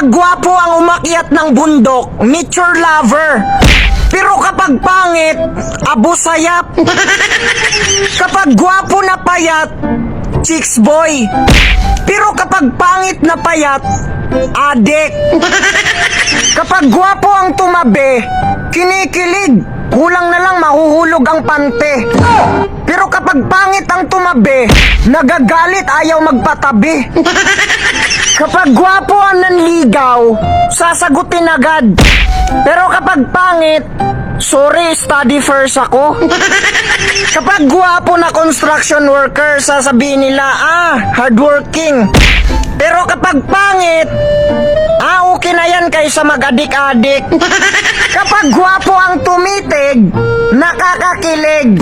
Kapag gwapo ang umakyat ng bundok, nature lover. Pero kapag pangit, abo sayap. Kapag gwapo na payat, chicks boy. Pero kapag pangit na payat, adik. Kapag gwapo ang tumabi, kinikilig. Kulang na lang mahuhulog ang pante. Pero kapag pangit ang tumabi, nagagalit, ayaw magpatabi. Kapag gwapo ang nanligaw, sasagutin agad. Pero kapag pangit, sorry, study first ako. Kapag gwapo na construction worker, sasabihin nila, hardworking. Pero kapag pangit, okay na yan kaysa mag-adik-adik. Kapag gwapo ang tumitig, nakakakilig.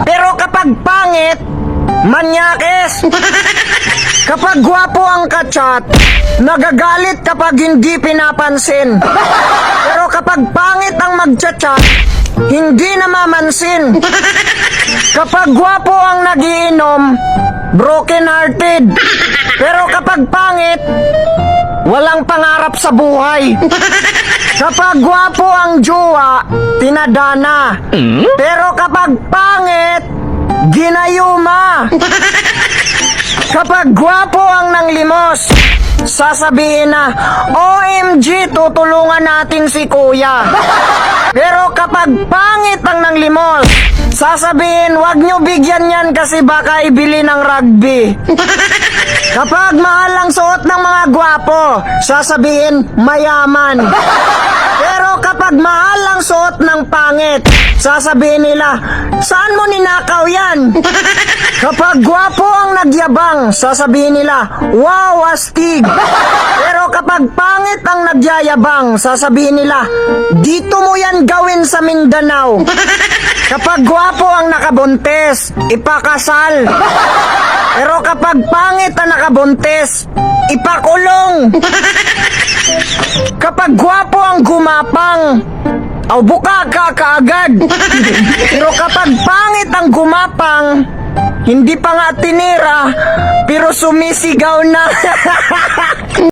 Pero kapag pangit, manyakes. Kapag gwapo ang kachat, nagagalit kapag hindi pinapansin. Pero kapag pangit ang magchat-chat, hindi namamansin. Kapag gwapo ang nagiinom, broken hearted. Pero kapag pangit, walang pangarap sa buhay. Kapag gwapo ang jowa, tinadana. Pero kapag pangit, ginayuma. Kapag gwapo ang nanglimos, sasabihin na, OMG, tutulungan natin si kuya. Pero kapag pangit ang nanglimos, sasabihin, wag nyo bigyan yan kasi baka ibili ng rugby. Kapag mahal ang suot ng mga gwapo, sasabihin, mayaman. Pero kapag mahal ang suot ng pangit, sasabihin nila, saan mo ninakaw yan? Kapag gwapo ang nagyabang, sasabihin nila, wow, astig. Pero kapag pangit ang nagyayabang, sasabihin nila, dito mo yan gawin sa Mindanao. Kapag gwapo ang nakabuntis, ipakasal. Pero kapag pangit ang nakabuntis, ipakulong. Kapag gwapo ang gumapang, buka ka kaagad. Pero kapag pangit ang gumapang, hindi pa nga tinira, pero sumisigaw na.